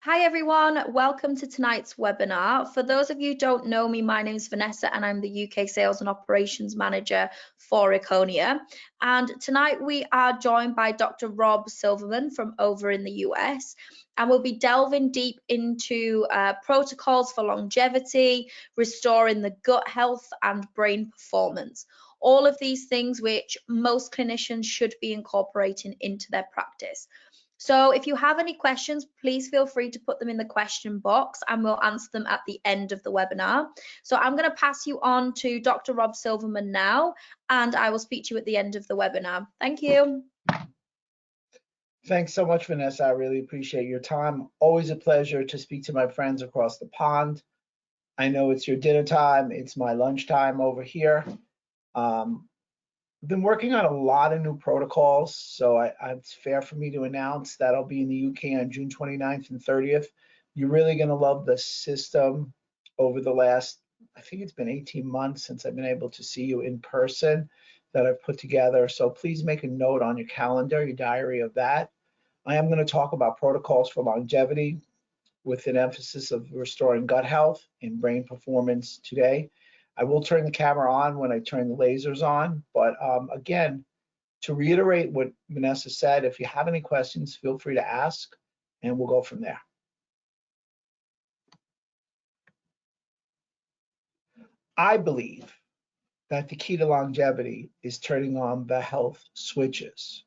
Hi everyone, welcome to tonight's webinar. For those of you who don't know me, my name is Vanessa and I'm the UK Sales and Operations Manager for Erchonia. And tonight we are joined by Dr. Rob Silverman from over in the US. And we'll be delving deep into protocols for longevity, restoring the gut health and brain performance. All of these things which most clinicians should be incorporating into their practice. So if you have any questions, please feel free to put them in the question box and we'll answer them at the end of the webinar. So I'm going to pass you on to Dr. Rob Silverman now, and I will speak to you at the end of the webinar. Thank you. Thanks so much, Vanessa. I really appreciate your time. Always a pleasure to speak to my friends across the pond. I know it's your dinner time. It's my lunchtime over here. I've been working on a lot of new protocols, so it's fair for me to announce that I'll be in the UK on June 29th and 30th. You're really going to love the system. Over the last, I think it's been 18 months since I've been able to see you in person that I've put together. So please make a note on your calendar, your diary of that. I am going to talk about protocols for longevity with an emphasis of restoring gut health and brain performance today. I will turn the camera on when I turn the lasers on, but again, to reiterate what Vanessa said, if you have any questions, feel free to ask, and we'll go from there. I believe that the key to longevity is turning on the health switches.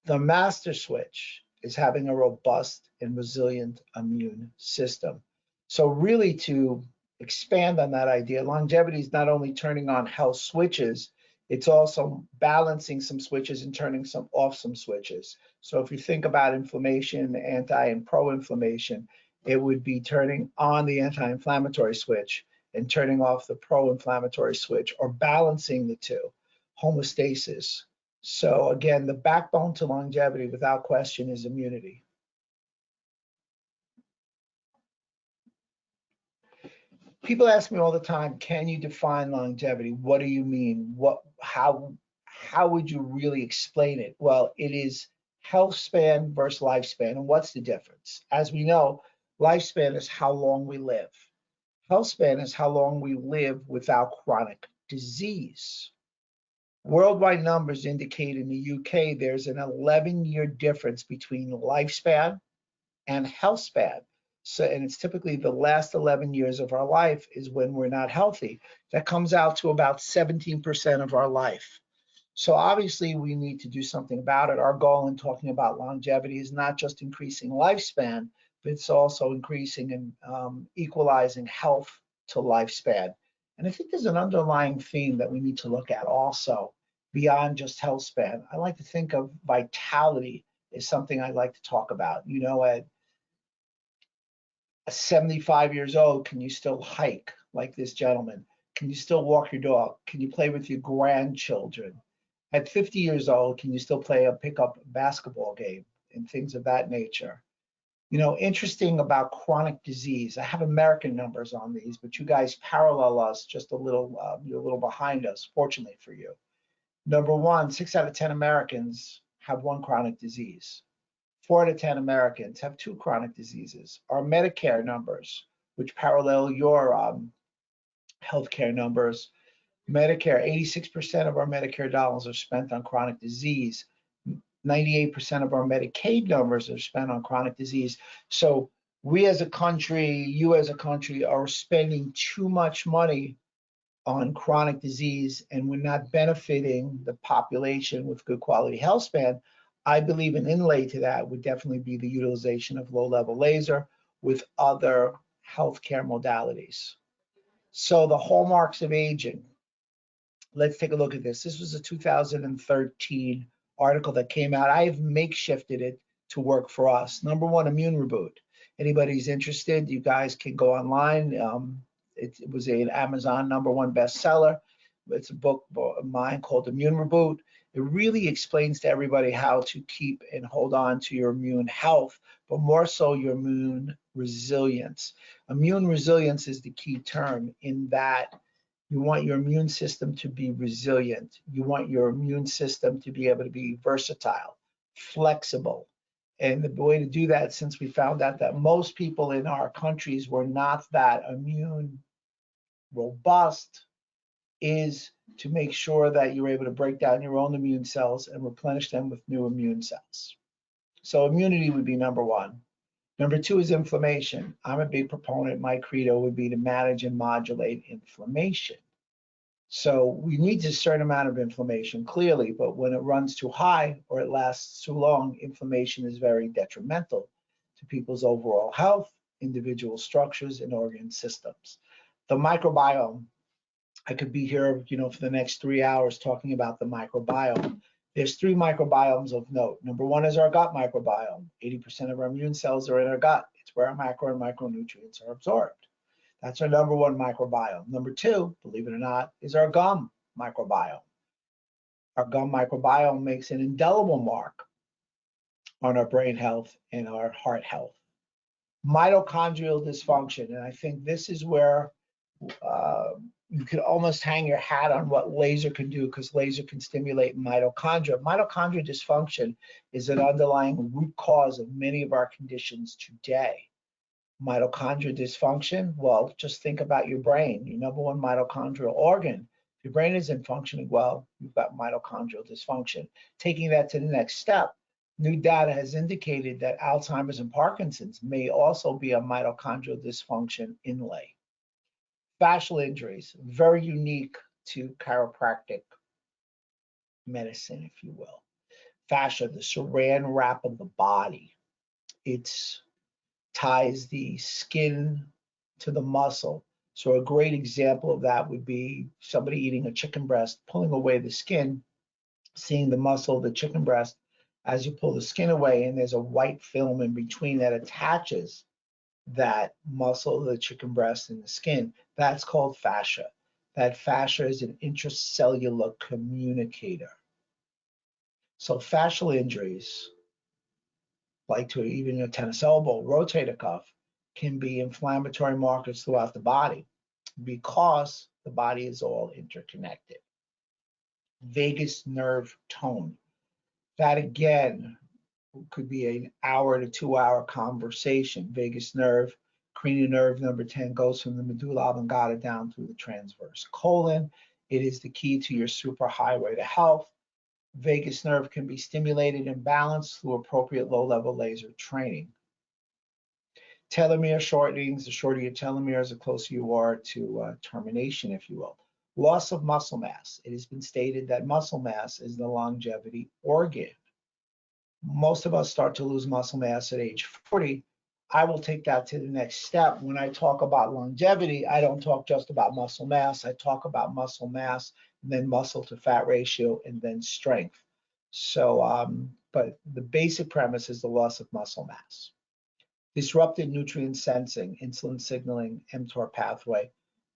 The master switch is having a robust and resilient immune system. So really, to expand on that idea, longevity is not only turning on health switches, it's also balancing some switches and turning some off some switches. So if you think about inflammation, anti and pro-inflammation, it would be turning on the anti-inflammatory switch and turning off the pro-inflammatory switch, or balancing the two, homeostasis. So again, the backbone to longevity without question is immunity. People ask me all the time, can you define longevity? What do you mean? How would you really explain it? Well, it is health span versus lifespan. And what's the difference? As we know, lifespan is how long we live. Health span is how long we live without chronic disease. Worldwide numbers indicate in the UK there's an 11-year difference between lifespan and health span. So, and it's typically the last 11 years of our life is when we're not healthy. That comes out to about 17% of our life. So obviously we need to do something about it. Our goal in talking about longevity is not just increasing lifespan, but it's also increasing and equalizing health to lifespan. And I think there's an underlying theme that we need to look at also beyond just health span. I like to think of vitality as something I like to talk about. You know, at 75 years old, can you still hike like this gentleman? Can you still walk your dog? Can you play with your grandchildren? At 50 years old, can you still play a pickup basketball game and things of that nature? You know, interesting about chronic disease. I have American numbers on these, but you guys parallel us just a little, you're a little behind us, fortunately for you. Number one, 6 out of 10 Americans have one chronic disease. 4 out of 10 Americans have 2 chronic diseases. Our Medicare numbers, which parallel your healthcare numbers, Medicare, 86% of our Medicare dollars are spent on chronic disease. 98% of our Medicaid numbers are spent on chronic disease. So we as a country, you as a country, are spending too much money on chronic disease, and we're not benefiting the population with good quality health span. I believe an inlay to that would definitely be the utilization of low-level laser with other healthcare modalities. So the hallmarks of aging. Let's take a look at this. This was a 2013 article that came out. I've makeshifted it to work for us. Number one, immune reboot. Anybody's interested, you guys can go online. It was an Amazon #1 bestseller. It's a book of mine called Immune Reboot. It really explains to everybody how to keep and hold on to your immune health, but more so your immune resilience. Immune resilience is the key term in that you want your immune system to be resilient. You want your immune system to be able to be versatile, flexible, And the way to do that, since we found out that most people in our countries were not that immune robust, is to make sure that you're able to break down your own immune cells and replenish them with new immune cells. So immunity would be number one. Number two is inflammation. I'm a big proponent. My credo would be to manage and modulate inflammation. So we need a certain amount of inflammation, clearly, but when it runs too high or it lasts too long, inflammation is very detrimental to people's overall health, individual structures, and organ systems. The microbiome, I could be here, for the next 3 hours talking about the microbiome. There's 3 microbiomes of note. Number one is our gut microbiome. 80% of our immune cells are in our gut. It's where our macro and micronutrients are absorbed. That's our number one microbiome. Number two, believe it or not, is our gum microbiome. Our gum microbiome makes an indelible mark on our brain health and our heart health. Mitochondrial dysfunction, and I think this is where you could almost hang your hat on what laser can do, because laser can stimulate mitochondria. Mitochondrial dysfunction is an underlying root cause of many of our conditions today. Mitochondrial dysfunction, well, just think about your brain, your number one mitochondrial organ. If your brain isn't functioning well, you've got mitochondrial dysfunction. Taking that to the next step, new data has indicated that Alzheimer's and Parkinson's may also be a mitochondrial dysfunction inlay. Fascial injuries, very unique to chiropractic medicine, if you will. Fascia, the saran wrap of the body. It's ties the skin to the muscle. So a great example of that would be somebody eating a chicken breast, pulling away the skin, seeing the muscle of the chicken breast as you pull the skin away, and there's a white film in between that attaches that muscle of the chicken breast and the skin. That's called fascia. That fascia is an intracellular communicator. So fascial injuries, like to even a tennis elbow, rotator cuff, can be inflammatory markers throughout the body because the body is all interconnected. Vagus nerve tone. That again could be an hour to 2 hour conversation. Vagus nerve, cranial nerve number 10 goes from the medulla oblongata down through the transverse colon. It is the key to your superhighway to health. Vagus nerve can be stimulated and balanced through appropriate low-level laser training. Telomere shortenings, the shorter your telomeres, the closer you are to termination, if you will. Loss of muscle mass. It has been stated that muscle mass is the longevity organ. Most of us start to lose muscle mass at age 40. I will take that to the next step. When I talk about longevity, I don't talk just about muscle mass. I talk about muscle mass, and then muscle to fat ratio, and then strength. So, but the basic premise is the loss of muscle mass. Disrupted nutrient sensing, insulin signaling, mTOR pathway,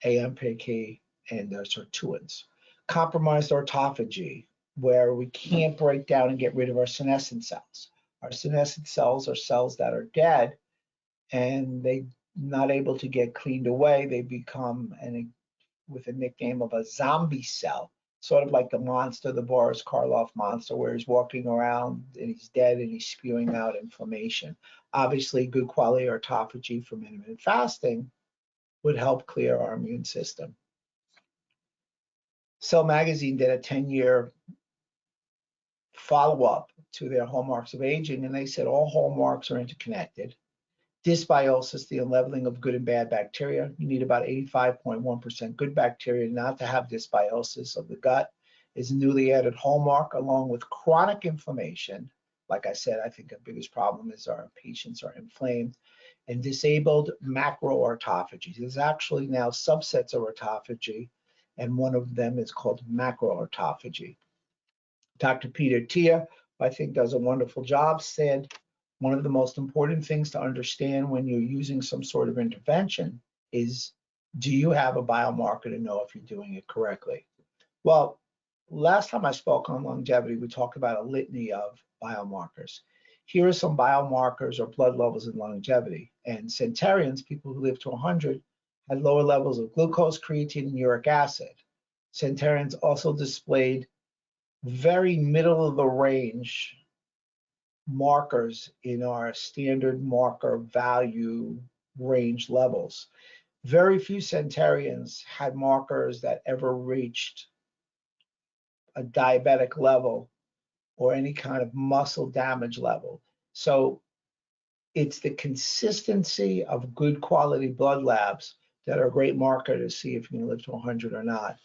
AMPK, and sirtuins. Compromised autophagy, where we can't break down and get rid of our senescent cells. Our senescent cells are cells that are dead, and they're not able to get cleaned away. They become, with a nickname of a zombie cell, sort of like the monster, the Boris Karloff monster, where he's walking around and he's dead and he's spewing out inflammation. Obviously, good quality autophagy from intermittent fasting would help clear our immune system. Cell Magazine did a 10-year follow-up to their Hallmarks of Aging, and they said all hallmarks are interconnected. Dysbiosis, the unleveling of good and bad bacteria. You need about 85.1% good bacteria not to have dysbiosis of the gut, is a newly added hallmark, along with chronic inflammation. Like I said, I think the biggest problem is our patients are inflamed. And disabled macroautophagy. There's actually now subsets of autophagy, and one of them is called macroautophagy. Dr. Peter Tia, I think, does a wonderful job, said one of the most important things to understand when you're using some sort of intervention is, do you have a biomarker to know if you're doing it correctly? Well, last time I spoke on longevity, we talked about a litany of biomarkers. Here are some biomarkers or blood levels in longevity. And centenarians, people who live to 100, had lower levels of glucose, creatine, and uric acid. Centenarians also displayed very middle of the range markers in our standard marker value range levels. Very few centenarians had markers that ever reached a diabetic level or any kind of muscle damage level. So it's the consistency of good quality blood labs that are a great marker to see if you can live to 100 or not.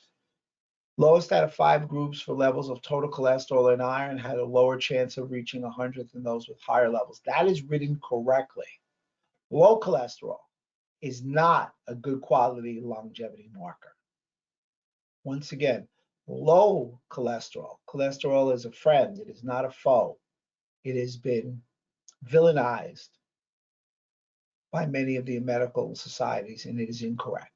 Lowest out of 5 groups for levels of total cholesterol and iron had a lower chance of reaching 100 than those with higher levels. That is written correctly. Low cholesterol is not a good quality longevity marker. Once again, low cholesterol. Cholesterol is a friend, it is not a foe. It has been villainized by many of the medical societies, and it is incorrect.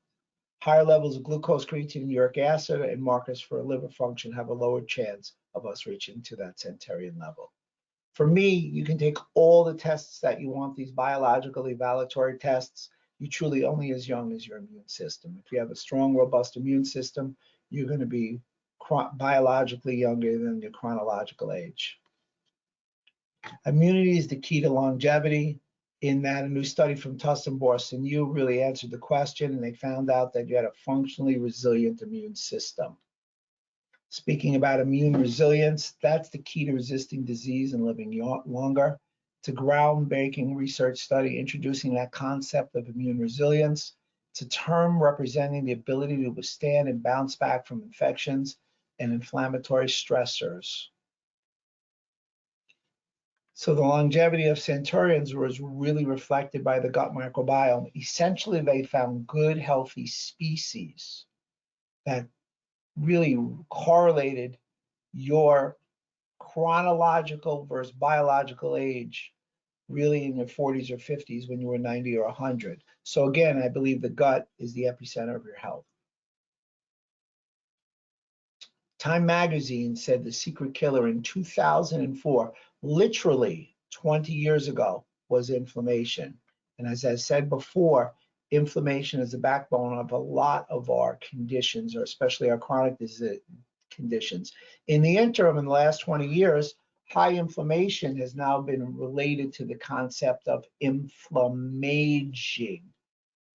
Higher levels of glucose, creatine, and uric acid and markers for liver function have a lower chance of us reaching to that centenarian level. For me, you can take all the tests that you want, these biological evaluatory tests. You truly only as young as your immune system. If you have a strong, robust immune system, you're going to be biologically younger than your chronological age. Immunity is the key to longevity. In that, a new study from Tufts and Boston U really answered the question, and they found out that you had a functionally resilient immune system. Speaking about immune resilience, that's the key to resisting disease and living longer. It's a groundbreaking research study introducing that concept of immune resilience. It's a term representing the ability to withstand and bounce back from infections and inflammatory stressors. So the longevity of centenarians was really reflected by the gut microbiome. Essentially, they found good, healthy species that really correlated your chronological versus biological age really in your 40s or 50s when you were 90 or 100. So again, I believe the gut is the epicenter of your health. Time magazine said the secret killer in 2004, literally 20 years ago, was inflammation. And as I said before, inflammation is the backbone of a lot of our conditions, or especially our chronic disease conditions. In the interim, in the last 20 years, high inflammation has now been related to the concept of inflammaging,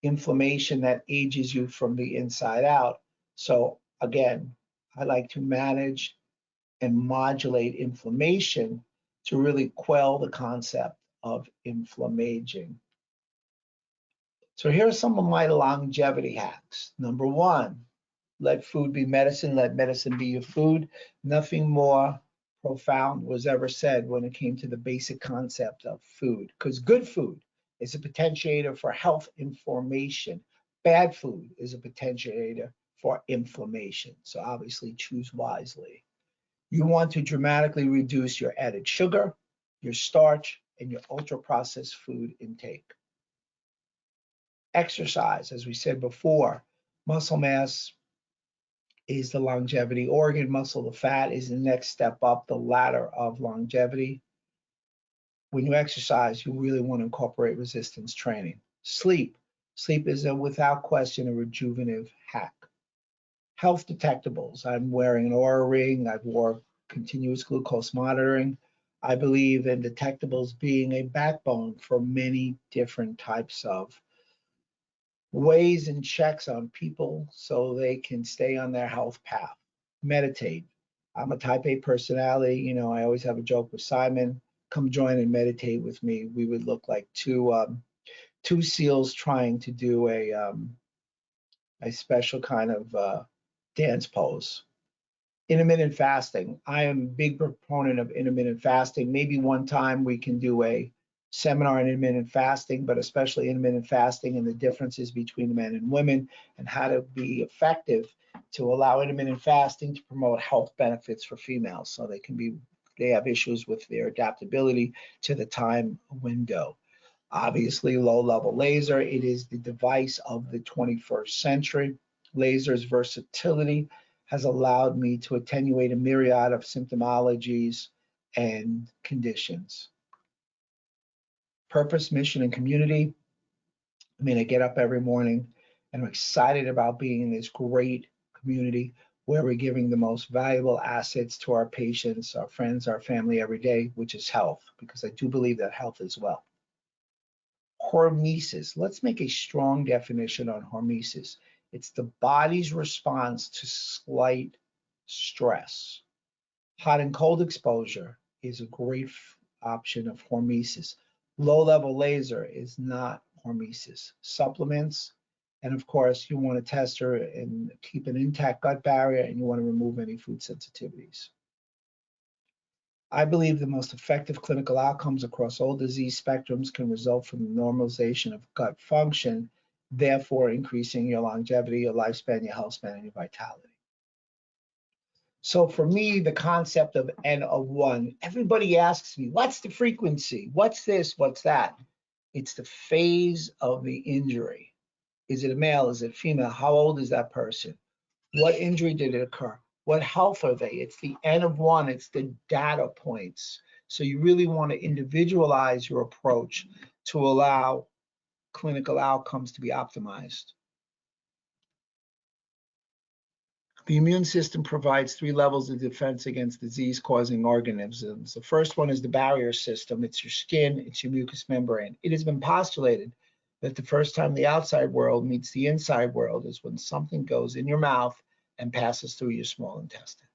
inflammation that ages you from the inside out. So again, I like to manage and modulate inflammation to really quell the concept of inflammaging. So here are some of my longevity hacks. Number 1, let food be medicine, let medicine be your food. Nothing more profound was ever said when it came to the basic concept of food, because good food is a potentiator for health information. Bad food is a potentiator for inflammation. So obviously choose wisely. You want to dramatically reduce your added sugar, your starch, and your ultra-processed food intake. Exercise, as we said before, muscle mass is the longevity organ, muscle to fat is the next step up the ladder of longevity. When you exercise, you really want to incorporate resistance training. Sleep is without question a rejuvenative hack. Health detectables, I'm wearing an Oura ring, I've wore continuous glucose monitoring. I believe in detectables being a backbone for many different types of ways and checks on people so they can stay on their health path. Meditate. I'm a type A personality. You know, I always have a joke with Simon. Come join and meditate with me. We would look like two seals trying to do a special kind of dance pose. Intermittent fasting. I am a big proponent of intermittent fasting. Maybe one time we can do a seminar on intermittent fasting, but especially intermittent fasting and the differences between men and women and how to be effective to allow intermittent fasting to promote health benefits for females so they have issues with their adaptability to the time window. Obviously, low-level laser, it is the device of the 21st century. Laser's versatility has allowed me to attenuate a myriad of symptomologies and conditions. Purpose, mission, and community. I mean, I get up every morning and I'm excited about being in this great community where we're giving the most valuable assets to our patients, our friends, our family every day, which is health, because I do believe that health is wealth. Hormesis. Let's make a strong definition on hormesis. It's the body's response to slight stress. Hot and cold exposure is a great option of hormesis. Low-level laser is not hormesis. Supplements, and of course, you want to test her and keep an intact gut barrier, and you want to remove any food sensitivities. I believe the most effective clinical outcomes across all disease spectrums can result from the normalization of gut function, therefore increasing your longevity, your lifespan, your health span, and your vitality. So for me, the concept of N of 1, everybody asks me, what's the frequency? What's this? What's that? It's the phase of the injury. Is it a male? Is it female? How old is that person? What injury did it occur? What health are they? It's the N of 1, it's the data points. So you really want to individualize your approach to allow clinical outcomes to be optimized. The immune system provides 3 levels of defense against disease-causing organisms. The first one is the barrier system. It's your skin, it's your mucous membrane. It has been postulated that the first time the outside world meets the inside world is when something goes in your mouth and passes through your small intestine.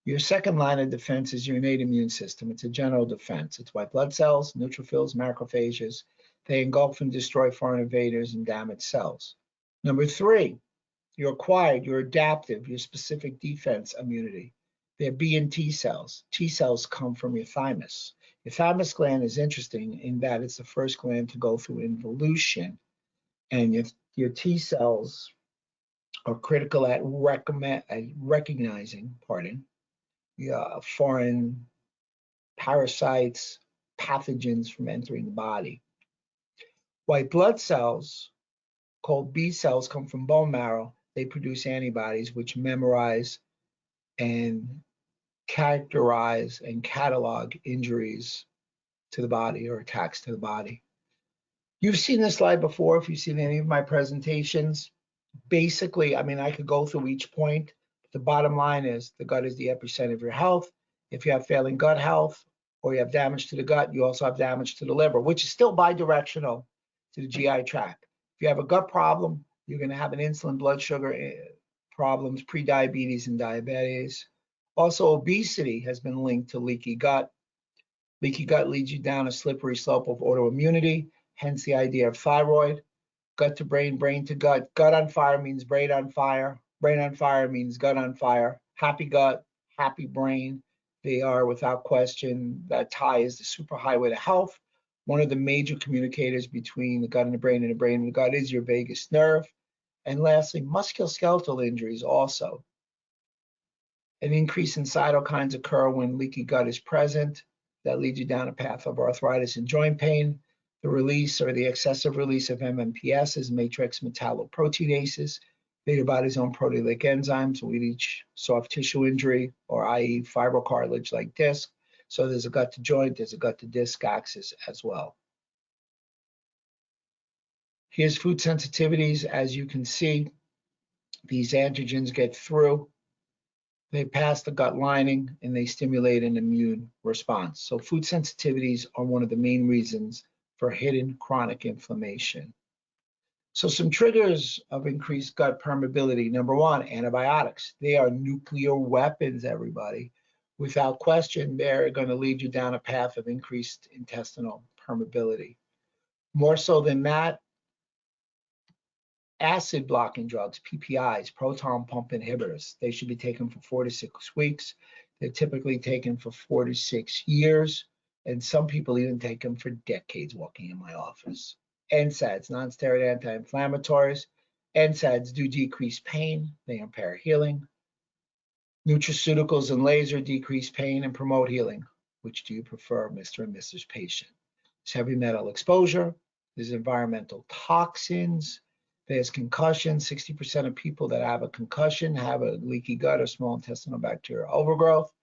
Your second line of defense is your innate immune system. It's a general defense. It's white blood cells, neutrophils, macrophages. They engulf and destroy foreign invaders and damaged cells. Number 3, your acquired, your adaptive, your specific defense immunity. They're B and T cells. T cells come from your thymus. Your thymus gland is interesting in that it's the first gland to go through involution, and your T cells are critical at recognizing, foreign parasites, pathogens from entering the body. White blood cells, called B cells, come from bone marrow. They produce antibodies which memorize and characterize and catalog injuries to the body or attacks to the body. You've seen this slide before if you've seen any of my presentations. Basically, I mean, I could go through each point. But the bottom line is the gut is the epicenter of your health. If you have failing gut health or you have damage to the gut, you also have damage to the liver, which is still bidirectional to the GI tract. If you have a gut problem, you're going to have an insulin, blood sugar problems, prediabetes, and diabetes. Also, obesity has been linked to leaky gut. Leaky gut leads you down a slippery slope of autoimmunity, hence the idea of thyroid. Gut to brain, brain to gut. Gut on fire means brain on fire. Brain on fire means gut on fire. Happy gut, happy brain. They are, without question, that tie is the superhighway to health. One of the major communicators between the gut and the brain and the gut is your vagus nerve. And lastly, musculoskeletal injuries also. An increase in cytokines occur when leaky gut is present. That leads you down a path of arthritis and joint pain. The release or the excessive release of MMPs, matrix metalloproteinases, they're your body's own proteolytic enzymes with each soft tissue injury, or i.e. fibrocartilage like disc. So there's a gut to joint, there's a gut to disc axis as well. Here's food sensitivities. As you can see, these antigens get through, they pass the gut lining, and they stimulate an immune response. So food sensitivities are one of the main reasons for hidden chronic inflammation. So some triggers of increased gut permeability. Number 1, antibiotics. They are nuclear weapons, everybody. Without question, they're going to lead you down a path of increased intestinal permeability. More so than that, acid blocking drugs, PPIs, proton pump inhibitors, they should be taken for 4 to 6 weeks. They're typically taken for 4 to 6 years, and some people even take them for decades walking in my office. NSAIDs, non-steroid anti-inflammatories. NSAIDs do decrease pain, they impair healing. Nutraceuticals and laser decrease pain and promote healing. Which do you prefer, Mr. and Mrs. Patient? There's heavy metal exposure, there's environmental toxins, there's concussion. 60% of people that have a concussion have a leaky gut or small intestinal bacterial overgrowth.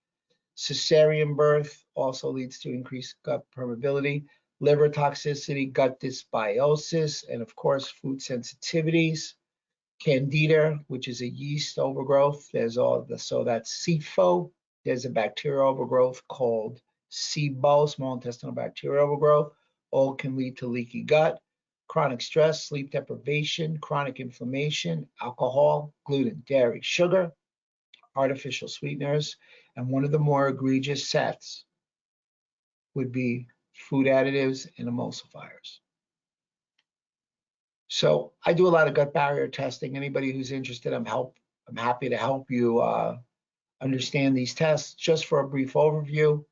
Cesarean birth also leads to increased gut permeability. Liver toxicity, gut dysbiosis, and of course, food sensitivities Candida, which is a yeast overgrowth. There's so that's SIFO. There's a bacterial overgrowth called SIBO, small intestinal bacterial overgrowth. All can lead to leaky gut, chronic stress, sleep deprivation, chronic inflammation, alcohol, gluten, dairy, sugar, artificial sweeteners, and one of the more egregious sets would be food additives and emulsifiers. So I do a lot of gut barrier testing. Anybody who's interested, I'm happy to help you understand these tests. Just for a brief overview,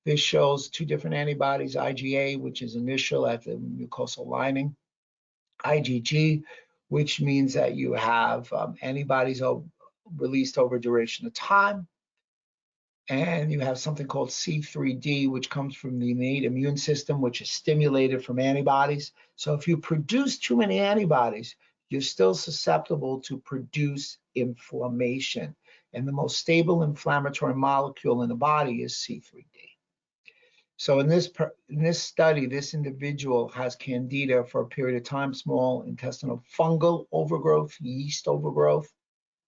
this shows two different antibodies, IgA, which is initial at the mucosal lining, IgG, which means that you have antibodies released over a duration of time. And you have something called C3d, which comes from the innate immune system, which is stimulated from antibodies. So if you produce too many antibodies, you're still susceptible to produce inflammation. And the most stable inflammatory molecule in the body is C3d. So in this study, this individual has candida for a period of time, small intestinal fungal overgrowth, yeast overgrowth,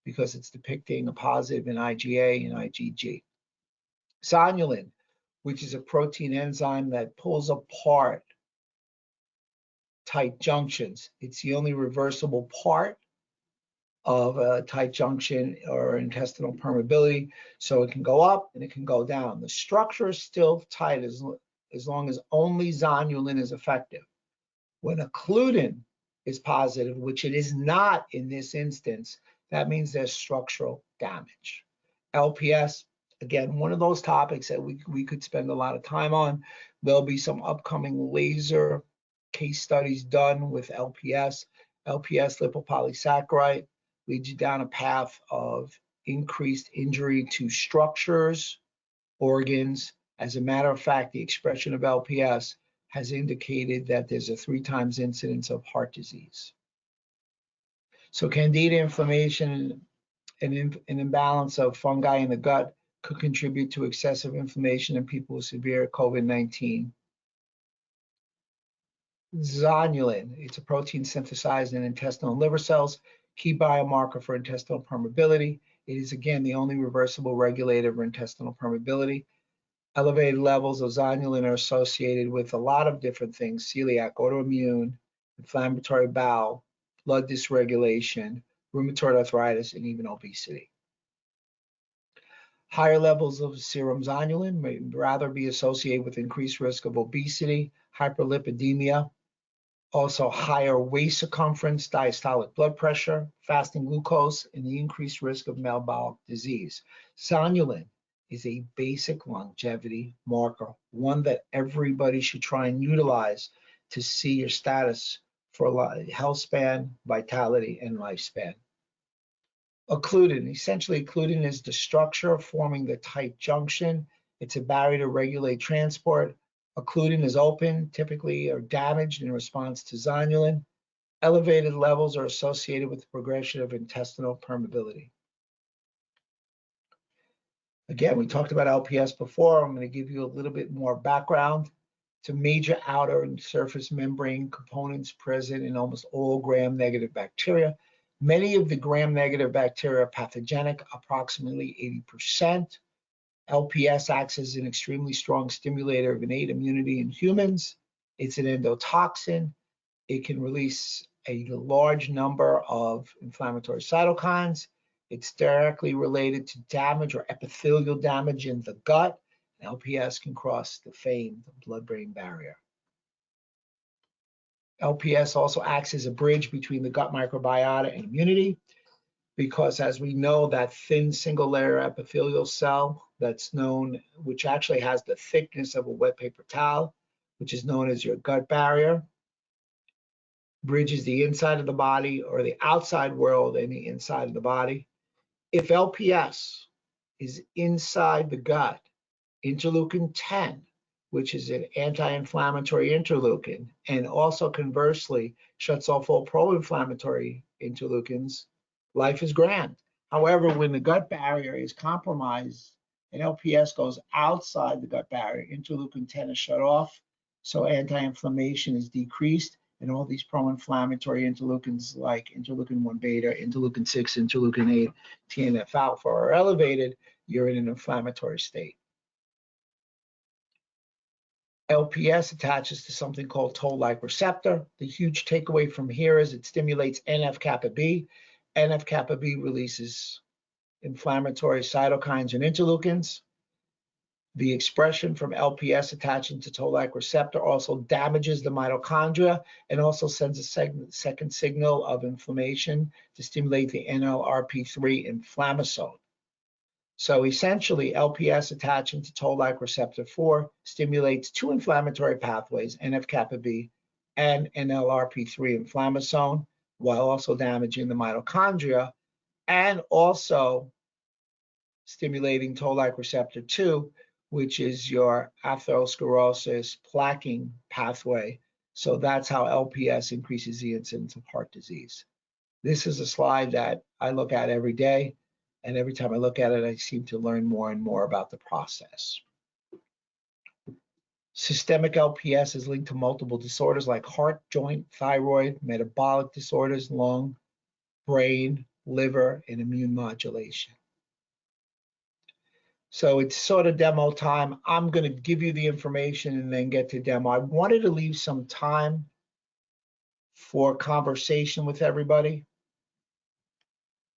because it's depicting a positive in IgA and IgG. Zonulin, which is a protein enzyme that pulls apart tight junctions. It's the only reversible part of a tight junction or intestinal permeability. So it can go up and it can go down. The structure is still tight as long as only zonulin is effective. When occludin is positive, which it is not in this instance, that means there's structural damage. LPS, again, one of those topics that we could spend a lot of time on. There'll be some upcoming laser case studies done with LPS. LPS lipopolysaccharide leads you down a path of increased injury to structures, organs. As a matter of fact, the expression of LPS has indicated that there's a 3 times incidence of heart disease. So candida inflammation and an imbalance of fungi in the gut could contribute to excessive inflammation in people with severe COVID-19. Zonulin, it's a protein synthesized in intestinal and liver cells, key biomarker for intestinal permeability. It is, again, the only reversible regulator of intestinal permeability. Elevated levels of zonulin are associated with a lot of different things: celiac, autoimmune, inflammatory bowel, blood dysregulation, rheumatoid arthritis, and even obesity. Higher levels of serum zonulin may rather be associated with increased risk of obesity, hyperlipidemia, also higher waist circumference, diastolic blood pressure, fasting glucose, and the increased risk of metabolic disease. Zonulin is a basic longevity marker, one that everybody should try and utilize to see your status for health span, vitality, and lifespan. Occludin, essentially occludin is the structure forming the tight junction. It's a barrier to regulate transport. Occludin is open, typically, or damaged in response to zonulin. Elevated levels are associated with the progression of intestinal permeability. Again, we talked about LPS before. I'm going to give you a little bit more background. It's a major outer and surface membrane components present in almost all gram-negative bacteria. Many of the gram-negative bacteria are pathogenic, approximately 80%. LPS acts as an extremely strong stimulator of innate immunity in humans. It's an endotoxin. It can release a large number of inflammatory cytokines. It's directly related to damage or epithelial damage in the gut. LPS can cross the famed blood-brain barrier. LPS also acts as a bridge between the gut microbiota and immunity, because as we know, that thin single layer epithelial cell that's known, which actually has the thickness of a wet paper towel, which is known as your gut barrier, bridges the inside of the body or the outside world and the inside of the body. If LPS is inside the gut, interleukin 10, which is an anti-inflammatory interleukin, and also conversely shuts off all pro-inflammatory interleukins, life is grand. However, when the gut barrier is compromised and LPS goes outside the gut barrier, interleukin 10 is shut off, so anti-inflammation is decreased, and all these pro-inflammatory interleukins like interleukin-1 beta, interleukin-6, interleukin-8, TNF-alpha are elevated, you're in an inflammatory state. LPS attaches to something called toll-like receptor. The huge takeaway from here is it stimulates NF-kappa B. NF-kappa B releases inflammatory cytokines and interleukins. The expression from LPS attaching to toll-like receptor also damages the mitochondria and also sends a second signal of inflammation to stimulate the NLRP3 inflammasome. So essentially, LPS attaching to toll-like receptor 4 stimulates two inflammatory pathways, NF-kappa B and NLRP3 inflammasome, while also damaging the mitochondria and also stimulating toll-like receptor 2, which is your atherosclerosis plaquing pathway. So that's how LPS increases the incidence of heart disease. This is a slide that I look at every day, and every time I look at it, I seem to learn more and more about the process. Systemic LPS is linked to multiple disorders like heart, joint, thyroid, metabolic disorders, lung, brain, liver, and immune modulation. So it's sort of demo time. I'm going to give you the information and then get to demo. I wanted to leave some time for conversation with everybody.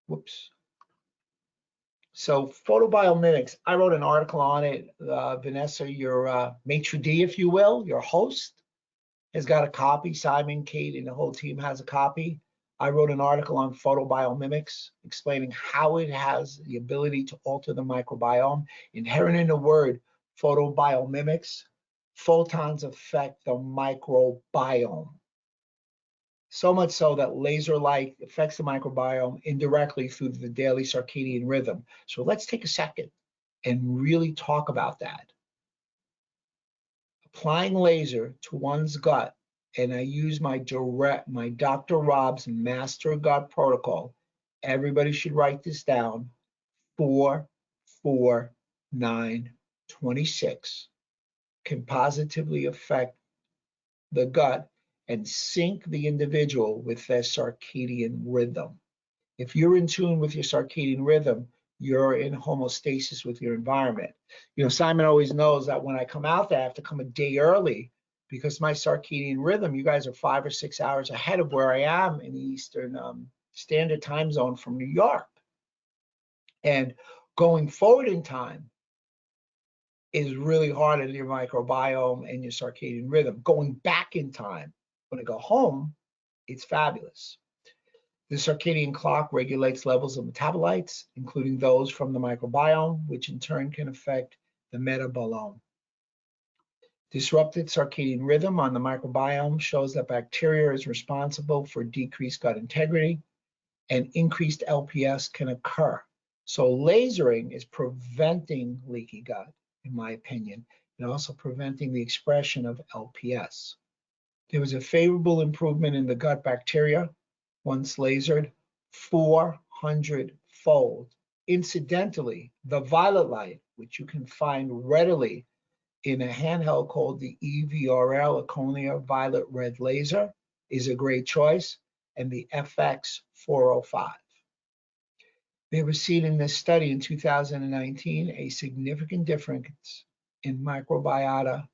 Whoops. So photobiomimics, I wrote an article on it. Vanessa, your maitre d', if you will, your host, has got a copy. Simon, Kate, and the whole team has a copy. I wrote an article on photobiomimics explaining how it has the ability to alter the microbiome. Inherent in the word photobiomimics, photons affect the microbiome. So much so that laser light affects the microbiome indirectly through the daily circadian rhythm. So let's take a second and really talk about that. Applying laser to one's gut, and I use my Dr. Rob's master gut protocol. Everybody should write this down. 4-4-9-26 can positively affect the gut and sync the individual with their circadian rhythm. If you're in tune with your circadian rhythm, you're in homeostasis with your environment. You know, Simon always knows that when I come out there, I have to come a day early because my circadian rhythm, you guys are 5 or 6 hours ahead of where I am in the Eastern Standard Time Zone from New York. And going forward in time is really hard on your microbiome and your circadian rhythm. Going back in time, when I go home, it's fabulous. The circadian clock regulates levels of metabolites, including those from the microbiome, which in turn can affect the metabolome. Disrupted circadian rhythm on the microbiome shows that bacteria is responsible for decreased gut integrity, and increased LPS can occur. So lasering is preventing leaky gut, in my opinion, and also preventing the expression of LPS. There was a favorable improvement in the gut bacteria once lasered 400-fold. Incidentally, the violet light, which you can find readily in a handheld called the EVRL Erchonia Violet Red Laser, is a great choice, and the FX405. They were seen in this study in 2019 a significant difference in microbiota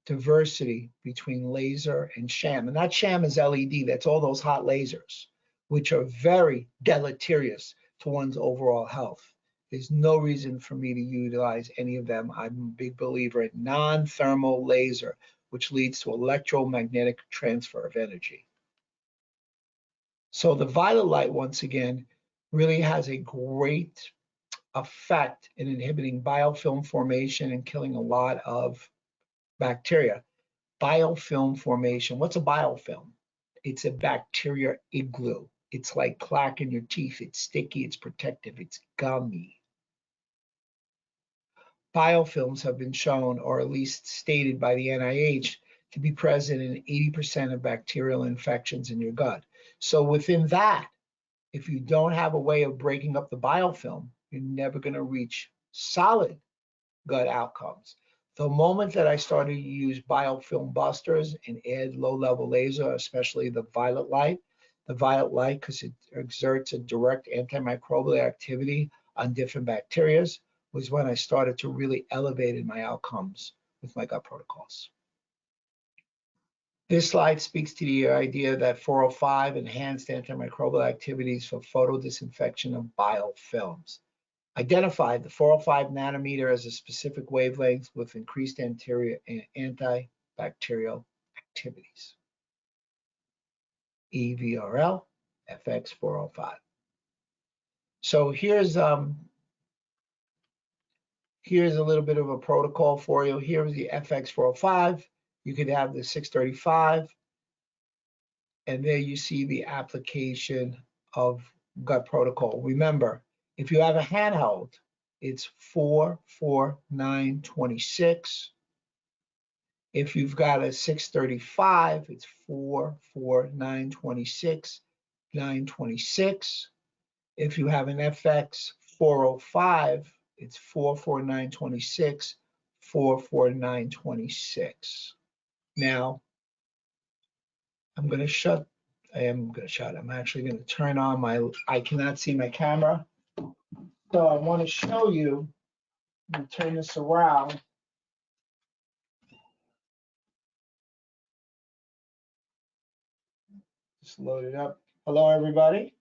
diversity between laser and sham. And that sham is LED, that's all those hot lasers, which are very deleterious to one's overall health. There's no reason for me to utilize any of them. I'm a big believer in non-thermal laser, which leads to electromagnetic transfer of energy. So the violet light, once again, really has a great effect in inhibiting biofilm formation and killing a lot of bacteria. Biofilm formation. What's a biofilm? It's a bacteria igloo. It's like plaque in your teeth. It's sticky, it's protective, it's gummy. Biofilms have been shown, or at least stated by the NIH, to be present in 80% of bacterial infections in your gut. So within that, if you don't have a way of breaking up the biofilm, you're never going to reach solid gut outcomes. The moment that I started to use biofilm busters and add low-level laser, especially the violet light, because it exerts a direct antimicrobial activity on different bacteria, was when I started to really elevate in my outcomes with my gut protocols. This slide speaks to the idea that 405 enhanced antimicrobial activities for photodisinfection of biofilms. Identified the 405 nanometer as a specific wavelength with increased anterior antibacterial activities. EVRL FX405. So here's a little bit of a protocol for you. Here's the FX405. You could have the 635, and there you see the application of gut protocol. Remember, if you have a handheld, it's 44926. If you've got a 635, it's 44926, 926. If you have an FX 405, it's 44926, 44926. Now, I'm actually going to turn on I cannot see my camera. So I want to show you, let me turn this around. Just load it up. Hello, everybody.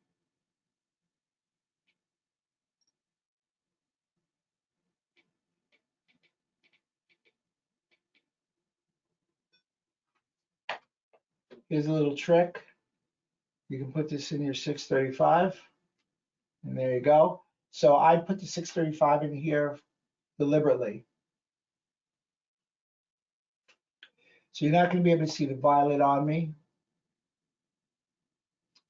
Here's a little trick. You can put this in your 635, and there you go. So I put the 635 in here deliberately. So you're not going to be able to see the violet on me.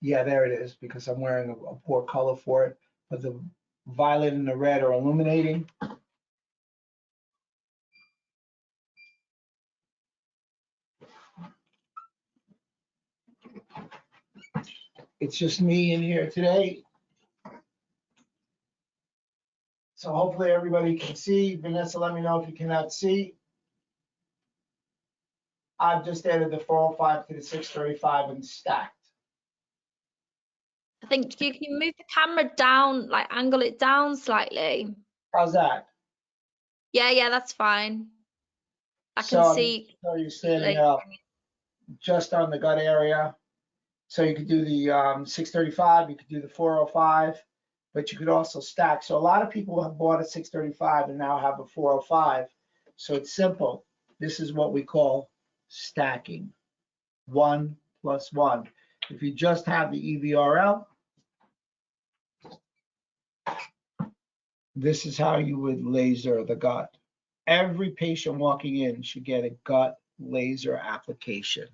Yeah, there it is, because I'm wearing a poor color for it. But the violet and the red are illuminating. It's just me in here today. So hopefully everybody can see. Vanessa, let me know if you cannot see. I've just added the 405 to the 635 and stacked. I think you can move the camera down, like angle it down slightly. How's that? Yeah, that's fine. I can see. So you're standing up just on the gut area. So you could do the 635, you could do the 405, but you could also stack. So a lot of people have bought a 635 and now have a 405. So it's simple. This is what we call stacking. 1 + 1. If you just have the EVRL, this is how you would laser the gut. Every patient walking in should get a gut laser application.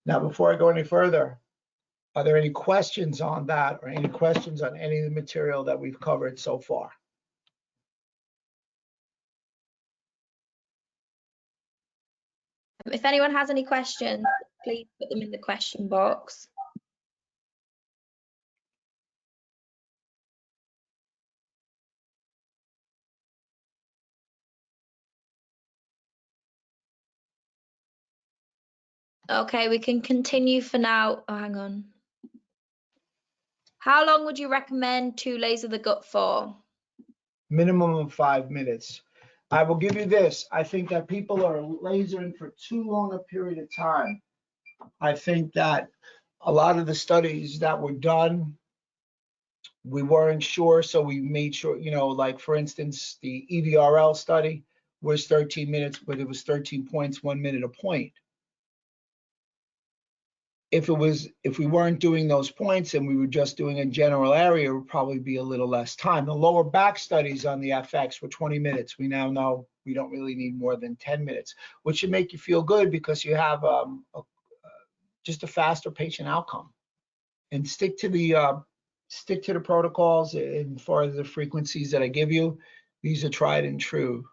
Now, before I go any further, are there any questions on that or any questions on any of the material that we've covered so far? If anyone has any questions, please put them in the question box. Okay, we can continue for now. Oh, hang on. How long would you recommend to laser the gut for? Minimum of 5 minutes. I will give you this. I think that people are lasering for too long a period of time. I think that a lot of the studies that were done, we weren't sure, so we made sure, like for instance, the EVRL study was 13 minutes, but it was 13 points, 1 minute a point. If we weren't doing those points and we were just doing a general area, it would probably be a little less time. The lower back studies on the FX were 20 minutes. We now know we don't really need more than 10 minutes, which should make you feel good because you have just a faster patient outcome. And stick to the protocols as far as the frequencies that I give you. These are tried and true.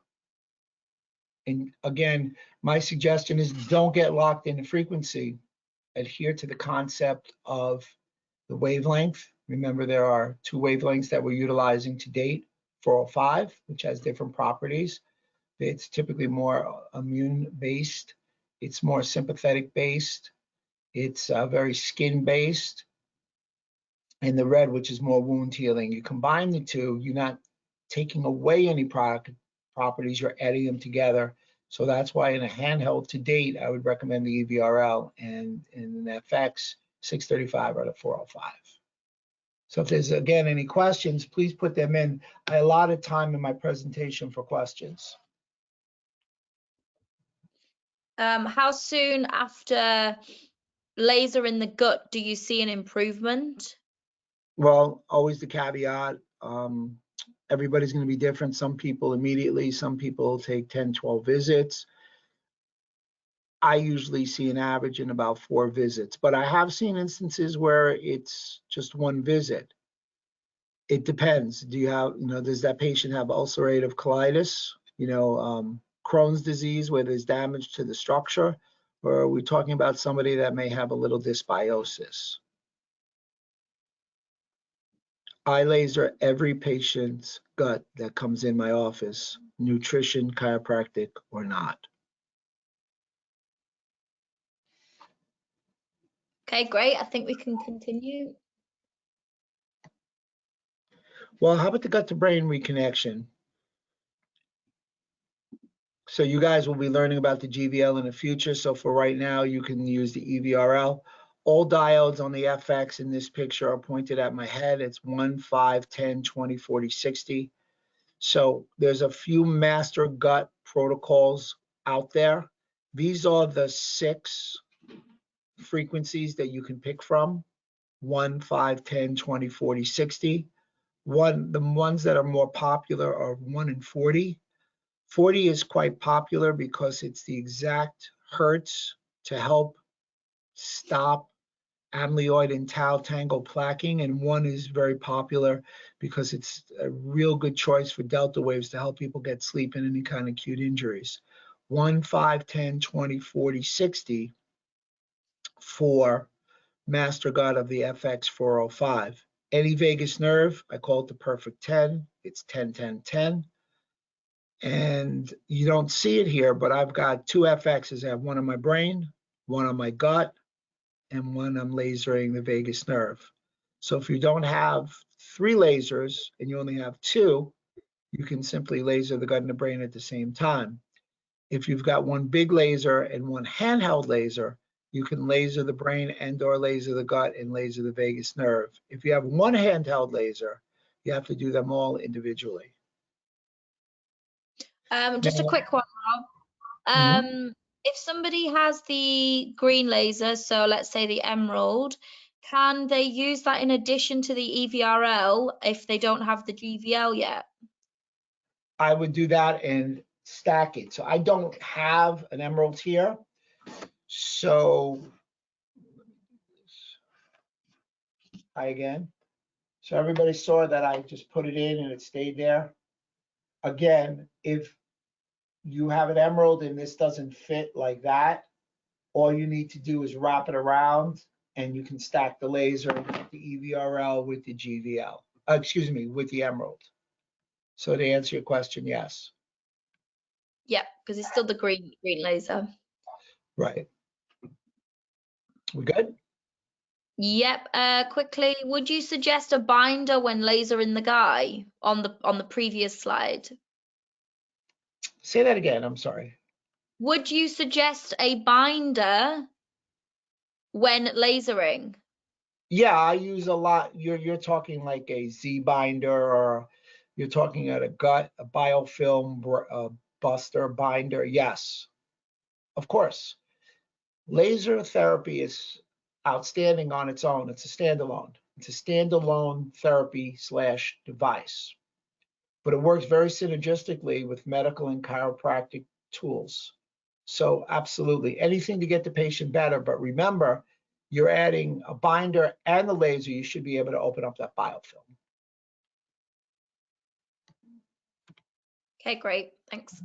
And again, my suggestion is don't get locked into frequency. Adhere to the concept of the wavelength. Remember, there are 2 wavelengths that we're utilizing to date, 405, which has different properties, It's typically more immune-based. It's more sympathetic-based. It's very skin-based. And the red, which is more wound healing. You combine the two, you're not taking away any properties, you're adding them together. So that's why in a handheld to date, I would recommend the EVRL, and in the FX 635 or the 405. So if there's, again, any questions, please put them in. I allotted time in my presentation for questions. How soon after laser in the gut do you see an improvement? Well, always the caveat, everybody's going to be different. Some people immediately, some people take 10, 12 visits. I usually see an average in about 4 visits, but I have seen instances where it's just 1 visit. It depends. Do you have, does that patient have ulcerative colitis, Crohn's disease where there's damage to the structure, or are we talking about somebody that may have a little dysbiosis? I laser every patient's gut that comes in my office, nutrition, chiropractic, or not. Okay, great. I think we can continue. Well, how about the gut to brain reconnection? So you guys will be learning about the GVL in the future. So for right now, you can use the EVRL. All diodes on the FX in this picture are pointed at my head. It's 1, 5, 10, 20, 40, 60. So there's a few master gut protocols out there. These are the 6 frequencies that you can pick from: 1, 5, 10, 20, 40, 60. The ones that are more popular are 1 and 40. 40 is quite popular because it's the exact hertz to help stop amyloid and tau tangle plaquing, and 1 is very popular because it's a real good choice for delta waves to help people get sleep and any kind of acute injuries. 1, 5, 10, 20, 40, 60 for master gut of the FX 405. Any vagus nerve, I call it the perfect 10. It's 10, 10, 10. And you don't see it here, but I've got 2 FXs. I have 1 on my brain, 1 on my gut, and 1 I'm lasering the vagus nerve. So if you don't have 3 lasers and you only have 2, you can simply laser the gut and the brain at the same time. If you've got 1 big laser and 1 handheld laser, you can laser the brain and or laser the gut and laser the vagus nerve. If you have 1 handheld laser, you have to do them all individually. Just a quick one, Rob. If somebody has the green laser, so let's say the emerald, can they use that in addition to the EVRL if they don't have the GVL yet? I would do that and stack it. So I don't have an emerald here. So So everybody saw that I just put it in and it stayed there. Again, if you have an emerald and this doesn't fit like that, all you need to do is wrap it around and you can stack the laser, the EVRL with the GVL, with the emerald. So to answer your question, yes. Yep, because it's still the green laser. Right. We good? Yep. Quickly, would you suggest a binder when lasering the guy on the previous slide? Say that again. I'm sorry. Would you suggest a binder when lasering? Yeah, I use a lot. You're talking like a Z binder, or you're talking at a biofilm buster binder. Yes, of course. Laser therapy is outstanding on its own. It's a standalone. It's a standalone therapy / device, but it works very synergistically with medical and chiropractic tools. So absolutely, anything to get the patient better. But remember, you're adding a binder and the laser, you should be able to open up that biofilm. Okay, great. Thanks.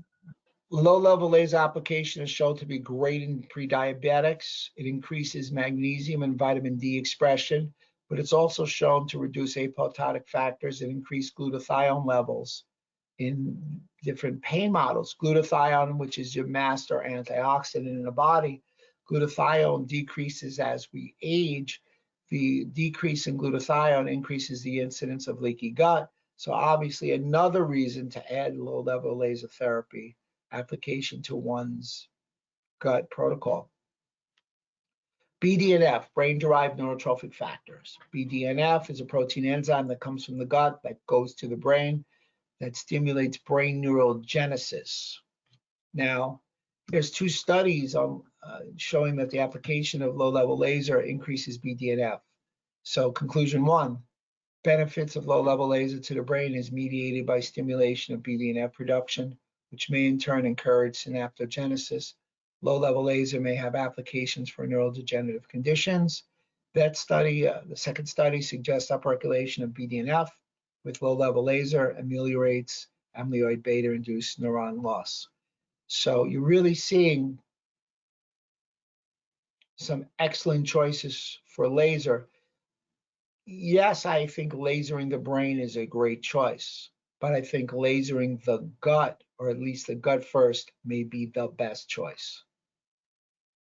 Low-level laser application is shown to be great in pre-diabetics. It increases magnesium and vitamin D expression, but it's also shown to reduce apoptotic factors and increase glutathione levels in different pain models. Glutathione, which is your master antioxidant in the body, glutathione decreases as we age. The decrease in glutathione increases the incidence of leaky gut. So obviously another reason to add low-level laser therapy application to one's gut protocol. BDNF, brain-derived neurotrophic factors. BDNF is a protein enzyme that comes from the gut that goes to the brain that stimulates brain neurogenesis. Now, there's 2 studies on showing that the application of low-level laser increases BDNF. So conclusion 1, benefits of low-level laser to the brain is mediated by stimulation of BDNF production, which may in turn encourage synaptogenesis. Low-level laser may have applications for neurodegenerative conditions. That study, the second study, suggests upregulation of BDNF with low-level laser ameliorates amyloid beta-induced neuron loss. So you're really seeing some excellent choices for laser. Yes, I think lasering the brain is a great choice, but I think lasering the gut, or at least the gut first, may be the best choice.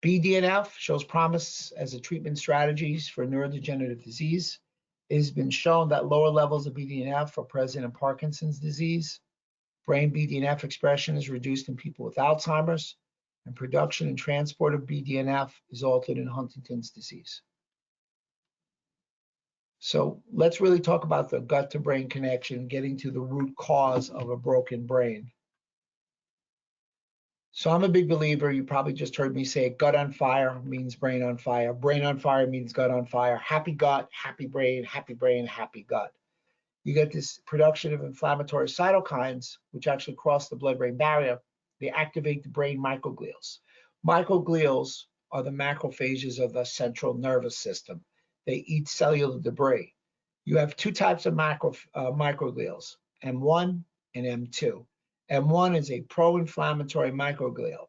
BDNF shows promise as a treatment strategies for neurodegenerative disease. It has been shown that lower levels of BDNF are present in Parkinson's disease. Brain BDNF expression is reduced in people with Alzheimer's, and production and transport of BDNF is altered in Huntington's disease. So let's really talk about the gut to brain connection, getting to the root cause of a broken brain. So I'm a big believer, you probably just heard me say gut on fire means brain on fire. Brain on fire means gut on fire. Happy gut, happy brain, happy brain, happy gut. You get this production of inflammatory cytokines, which actually cross the blood-brain barrier. They activate the brain microglials. Microglials are the macrophages of the central nervous system. They eat cellular debris. You have 2 types of microglials, M1 and M2. M1 is a pro-inflammatory microglial.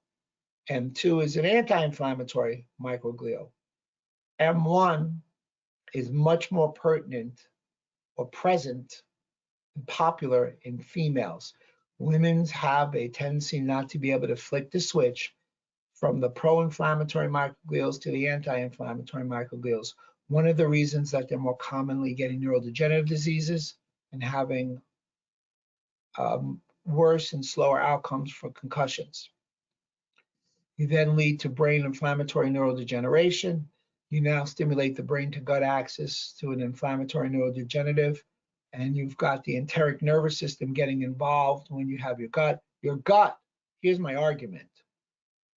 M2 is an anti-inflammatory microglial. M1 is much more pertinent or present and popular in females. Women have a tendency not to be able to flick the switch from the pro-inflammatory microglials to the anti-inflammatory microglials. One of the reasons that they're more commonly getting neurodegenerative diseases and having worse and slower outcomes for concussions. You then lead to brain inflammatory neurodegeneration. You now stimulate the brain to gut axis to an inflammatory neurodegenerative, and you've got the enteric nervous system getting involved when you have your gut. Your gut, here's my argument.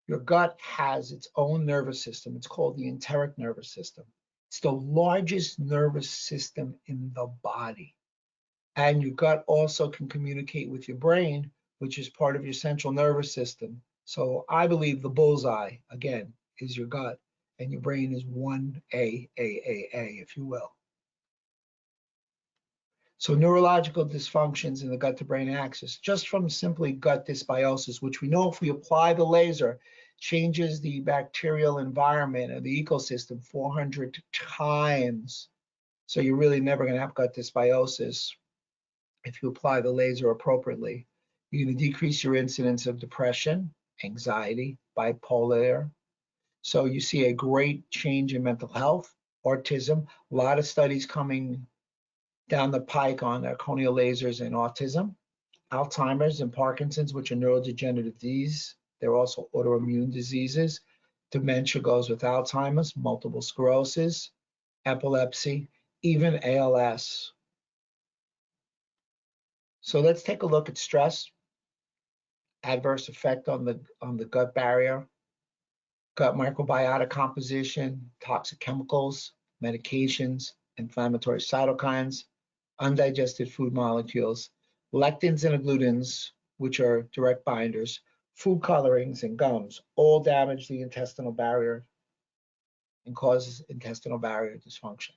Your gut has its own nervous system. It's called the enteric nervous system. It's the largest nervous system in the body. And your gut also can communicate with your brain, which is part of your central nervous system. So I believe the bullseye, again, is your gut, and your brain is 1A, if you will. So neurological dysfunctions in the gut-to-brain axis, just from simply gut dysbiosis, which we know if we apply the laser, changes the bacterial environment of the ecosystem 400 times. So you're really never going to have gut dysbiosis if you apply the laser appropriately. You're going to decrease your incidence of depression, anxiety, bipolar. So you see a great change in mental health, autism. A lot of studies coming down the pike on Erchonia lasers and autism, Alzheimer's and Parkinson's, which are neurodegenerative disease. They're also autoimmune diseases. Dementia goes with Alzheimer's, multiple sclerosis, epilepsy, even ALS. So let's take a look at stress, adverse effect on the gut barrier, gut microbiota composition, toxic chemicals, medications, inflammatory cytokines, undigested food molecules, lectins and agglutins, which are direct binders, food colorings and gums, all damage the intestinal barrier and causes intestinal barrier dysfunction.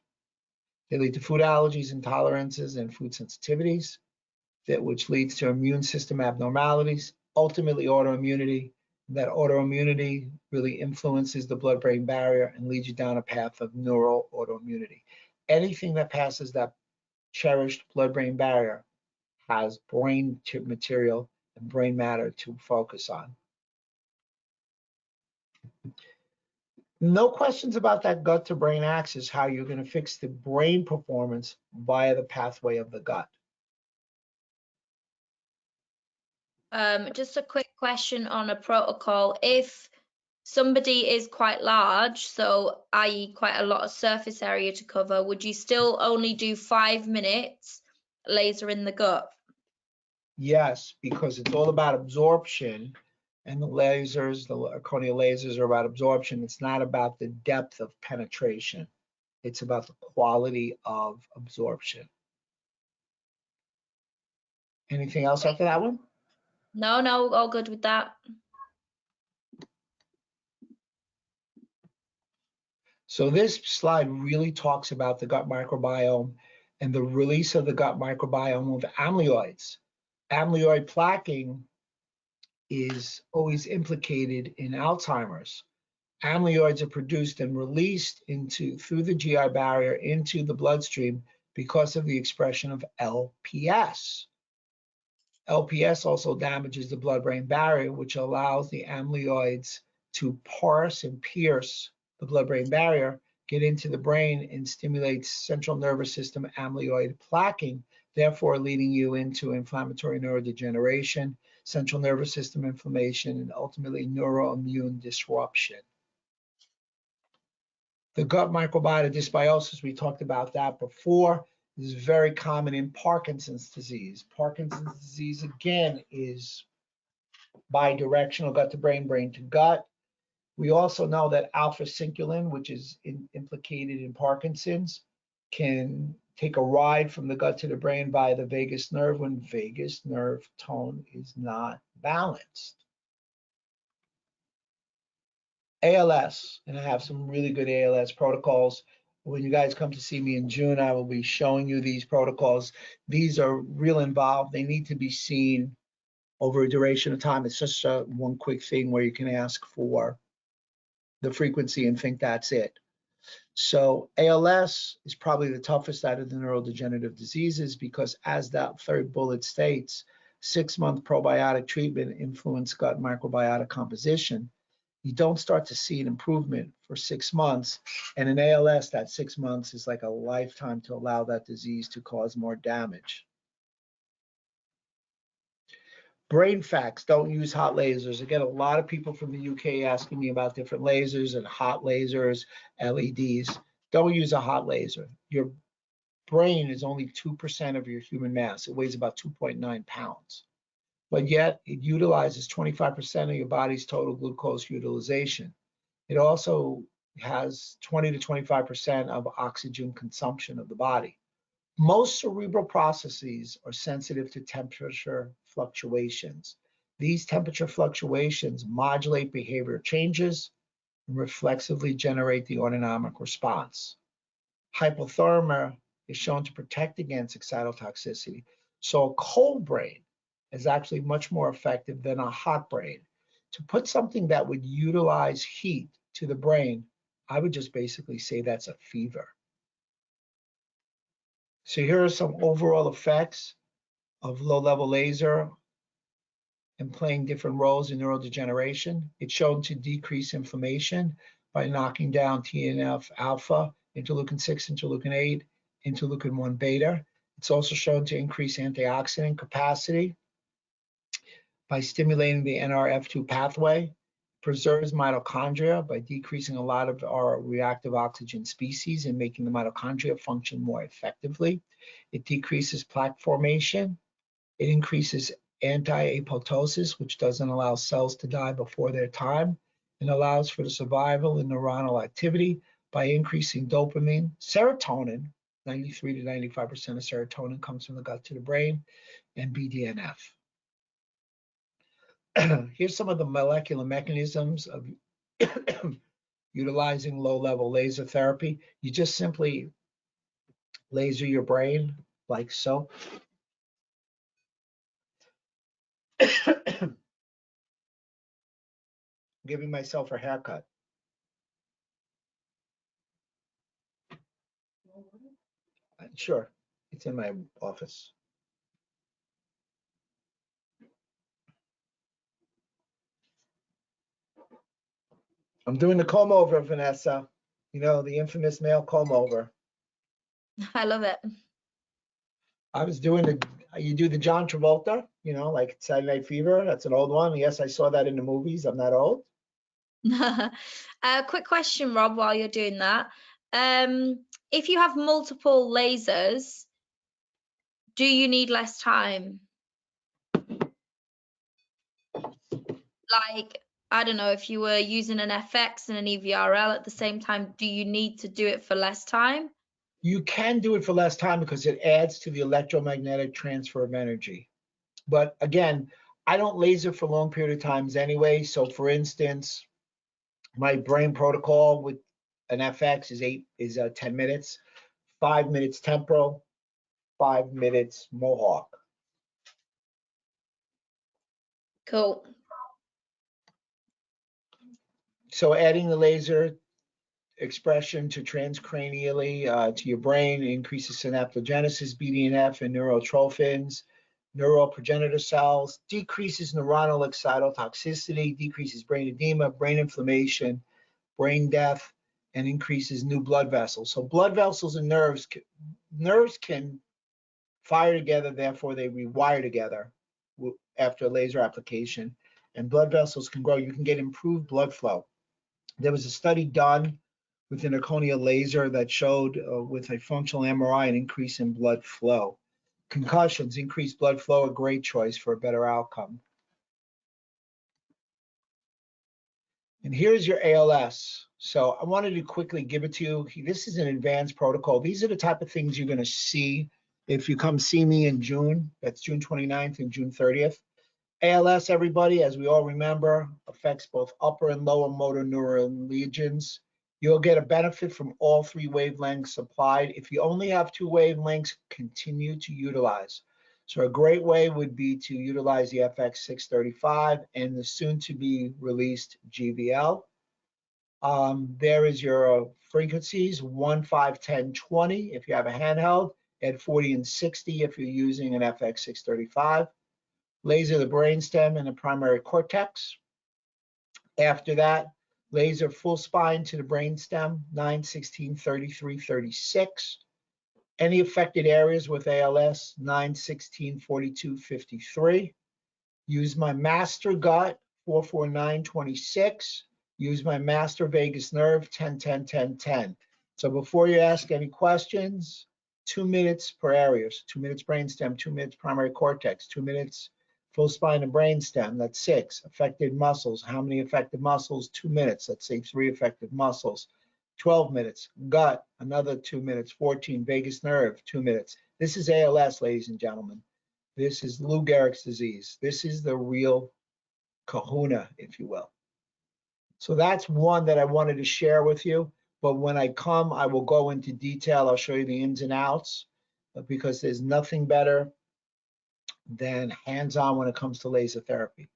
They lead to food allergies, intolerances, and food sensitivities, which leads to immune system abnormalities, ultimately autoimmunity. That autoimmunity really influences the blood-brain barrier and leads you down a path of neuroautoimmunity. Anything that passes that cherished blood-brain barrier has brain material and brain matter to focus on. No questions about that gut to brain axis, how you're going to fix the brain performance via the pathway of the gut. Just a quick question on a protocol. If somebody is quite large, so i.e. quite a lot of surface area to cover, would you still only do 5 minutes laser in the gut? Yes, because it's all about absorption, and the lasers, the Erchonia lasers, are about absorption. It's not about the depth of penetration. It's about the quality of absorption. Anything else after that one? No, all good with that. So this slide really talks about the gut microbiome and the release of the gut microbiome of amyloids. Amyloid plaquing is always implicated in Alzheimer's. Amyloids are produced and released through the GI barrier into the bloodstream because of the expression of LPS. LPS also damages the blood-brain barrier, which allows the amyloids to parse and pierce the blood-brain barrier, get into the brain, and stimulates central nervous system amyloid plaquing, therefore leading you into inflammatory neurodegeneration, central nervous system inflammation, and ultimately neuroimmune disruption. The gut microbiota dysbiosis, we talked about that before. This is very common in Parkinson's disease. Parkinson's disease, again, is bidirectional, gut to brain, brain to gut. We also know that alpha-synuclein, which is implicated in Parkinson's, can take a ride from the gut to the brain via the vagus nerve when vagus nerve tone is not balanced. ALS, and I have some really good ALS protocols. When you guys come to see me in June, I will be showing you these protocols. These are real involved. They need to be seen over a duration of time. It's just one quick thing where you can ask for the frequency and think that's it. So ALS is probably the toughest out of the neurodegenerative diseases because, as that third bullet states, 6-month probiotic treatment influenced gut microbiota composition. You don't start to see an improvement for 6 months. And in ALS, that 6 months is like a lifetime to allow that disease to cause more damage. Brain facts, don't use hot lasers. Again, a lot of people from the UK asking me about different lasers and hot lasers, LEDs. Don't use a hot laser. Your brain is only 2% of your human mass. It weighs about 2.9 pounds. But yet it utilizes 25% of your body's total glucose utilization. It also has 20 to 25% of oxygen consumption of the body. Most cerebral processes are sensitive to temperature fluctuations. These temperature fluctuations modulate behavior changes and reflexively generate the autonomic response. Hypothermia is shown to protect against excitotoxicity. So a cold brain is actually much more effective than a hot brain. To put something that would utilize heat to the brain, I would just basically say that's a fever. So here are some overall effects of low-level laser and playing different roles in neurodegeneration. It's shown to decrease inflammation by knocking down TNF alpha, interleukin 6, interleukin 8, interleukin 1 beta. It's also shown to increase antioxidant capacity by stimulating the NRF2 pathway, preserves mitochondria by decreasing a lot of our reactive oxygen species and making the mitochondria function more effectively. It decreases plaque formation. It increases anti-apoptosis, which doesn't allow cells to die before their time, and allows for the survival and neuronal activity by increasing dopamine, serotonin. 93 to 95% of serotonin comes from the gut to the brain, and BDNF. Here's some of the molecular mechanisms of utilizing low-level laser therapy. You just simply laser your brain like so. I'm giving myself a haircut. Sure, it's in my office. I'm doing the comb over, Vanessa. You know, the infamous male comb over. I love it. I was doing you do the John Travolta, you know, like Saturday Night Fever. That's an old one. Yes, I saw that in the movies. I'm not old. Quick question, Rob, while you're doing that. If you have multiple lasers, do you need less time? Like, I don't know, if you were using an FX and an EVRL at the same time, do you need to do it for less time? You can do it for less time because it adds to the electromagnetic transfer of energy. But again, I don't laser for long period of times anyway. So for instance, my brain protocol with an FX is 10 minutes, 5 minutes temporal, 5 minutes mohawk. Cool. So adding the laser expression to transcranially to your brain increases synaptogenesis, BDNF, and neurotrophins, neural progenitor cells, decreases neuronal excitotoxicity, decreases brain edema, brain inflammation, brain death, and increases new blood vessels. So blood vessels and nerves can fire together, therefore they rewire together after laser application, and blood vessels can grow. You can get improved blood flow. There was a study done with an Erchonia laser that showed with a functional MRI an increase in blood flow. Concussions, increased blood flow, a great choice for a better outcome. And here's your ALS. So I wanted to quickly give it to you. This is an advanced protocol. These are the type of things you're going to see if you come see me in June. That's June 29th and June 30th. ALS, everybody, as we all remember, affects both upper and lower motor neuron regions. You'll get a benefit from all three wavelengths supplied. If you only have two wavelengths, continue to utilize. So a great way would be to utilize the FX635 and the soon-to-be released GVL. There is your frequencies, 1, 5, 10, 20 if you have a handheld, at 40 and 60 if you're using an FX635. Laser the brainstem and the primary cortex. After that, laser full spine to the brainstem, 9, 16, 33, 36. Any affected areas with ALS, 9, 16, 42, 53. Use my master gut, 449, 26. Use my master vagus nerve, 10, 10, 10, 10. So before you ask any questions, 2 minutes per area. So 2 minutes brainstem, 2 minutes primary cortex, 2 minutes full spine and brainstem, that's 6. Affected muscles, how many affected muscles? 2 minutes, let's say 3 affected muscles. 12 minutes. Gut, another 2 minutes. 14, vagus nerve, 2 minutes. This is ALS, ladies and gentlemen. This is Lou Gehrig's disease. This is the real kahuna, if you will. So that's one that I wanted to share with you. But when I come, I will go into detail. I'll show you the ins and outs because there's nothing better than hands-on when it comes to laser therapy.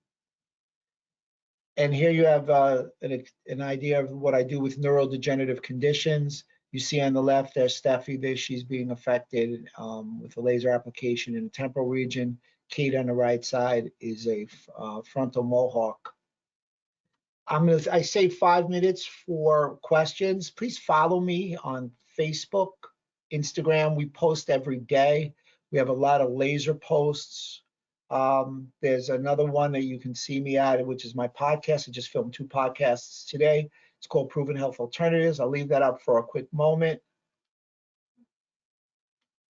And here you have an idea of what I do with neurodegenerative conditions. You see on the left there's Steffi there, she's being affected with a laser application in the temporal region. Kate on the right side is a frontal mohawk. I say 5 minutes for questions. Please follow me on Facebook, Instagram. We post every day. We have a lot of laser posts. There's another one that you can see me at, which is my podcast. I just filmed 2 podcasts today. It's called Proven Health Alternatives. I'll leave that up for a quick moment.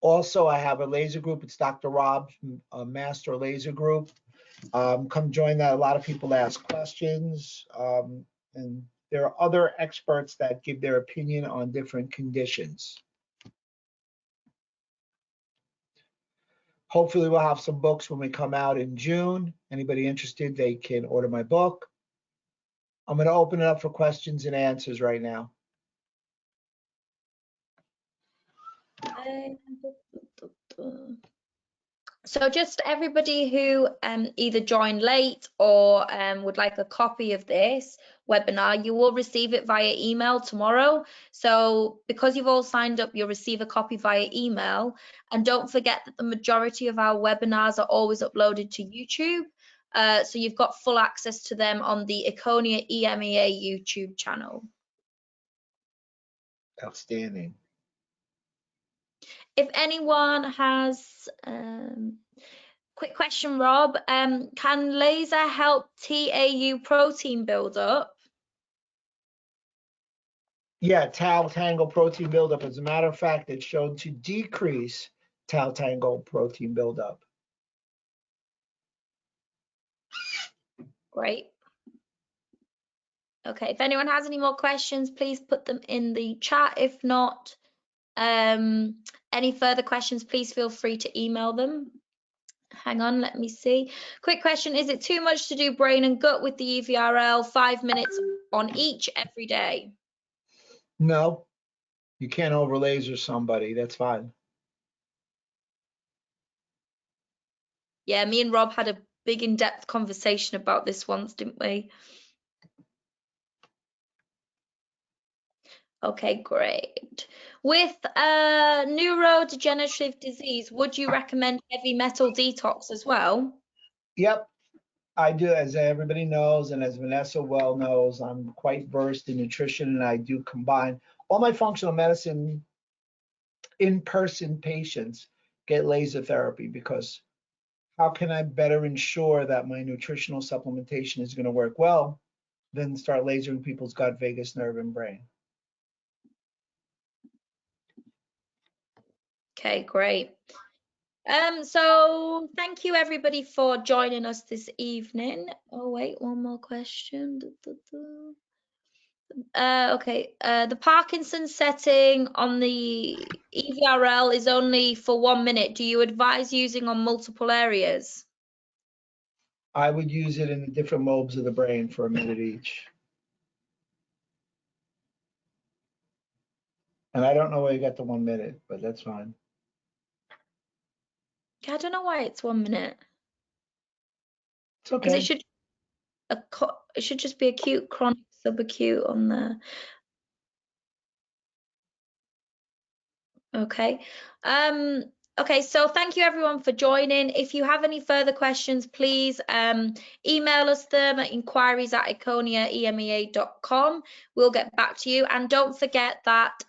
Also, I have a laser group. It's Dr. Rob's Master Laser Group. Come join that. A lot of people ask questions. And there are other experts that give their opinion on different conditions. Hopefully we'll have some books when we come out in June. Anybody interested, they can order my book. I'm going to open it up for questions and answers right now. So just everybody who either joined late or would like a copy of this webinar, you will receive it via email tomorrow. So because you've all signed up, you'll receive a copy via email. And don't forget that the majority of our webinars are always uploaded to YouTube. So you've got full access to them on the Erchonia EMEA YouTube channel. Outstanding. If anyone has quick question, Rob, can laser help TAU protein buildup? Yeah, tau tangle protein buildup. As a matter of fact, it's shown to decrease tau tangle protein buildup. Great. Okay, if anyone has any more questions, please put them in the chat. If not, any further questions, please feel free to email them. Hang on, let me see. Quick question, is it too much to do brain and gut with the EVRL 5 minutes on each every day? No, you can't over laser somebody. That's fine. Yeah, me and Rob had a big in-depth conversation about this once, didn't we? Okay, great. With neurodegenerative disease, would you recommend heavy metal detox as well? Yep, I do. As everybody knows, and as Vanessa well knows, I'm quite versed in nutrition, and I do combine all my functional medicine in-person patients get laser therapy, because how can I better ensure that my nutritional supplementation is going to work well than start lasering people's gut, vagus nerve, and brain? Okay, great. So thank you everybody for joining us this evening. Oh wait, one more question. Okay, the Parkinson setting on the EVRL is only for 1 minute. Do you advise using on multiple areas? I would use it in the different lobes of the brain for a minute each. And I don't know where you got the 1 minute, but that's fine. I don't know why it's 1 minute. It's okay. Because it should just be acute, chronic, subacute on there. Okay. Okay, so thank you everyone for joining. If you have any further questions, please email us them at inquiries@erchoniaemea.com. We'll get back to you. And don't forget that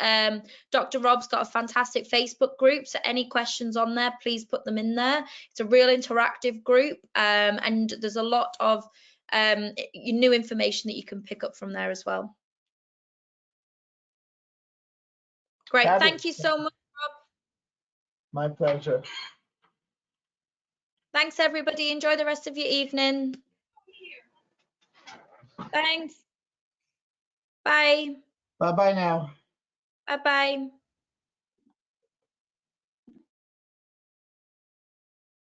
Dr. Rob's got a fantastic Facebook group, so any questions on there, please put them in there. It's a real interactive group, and there's a lot of new information that you can pick up from there as well. Great, thank you so much. My pleasure. Thanks, everybody. Enjoy the rest of your evening. Thanks. Bye. Bye-bye now. Bye-bye.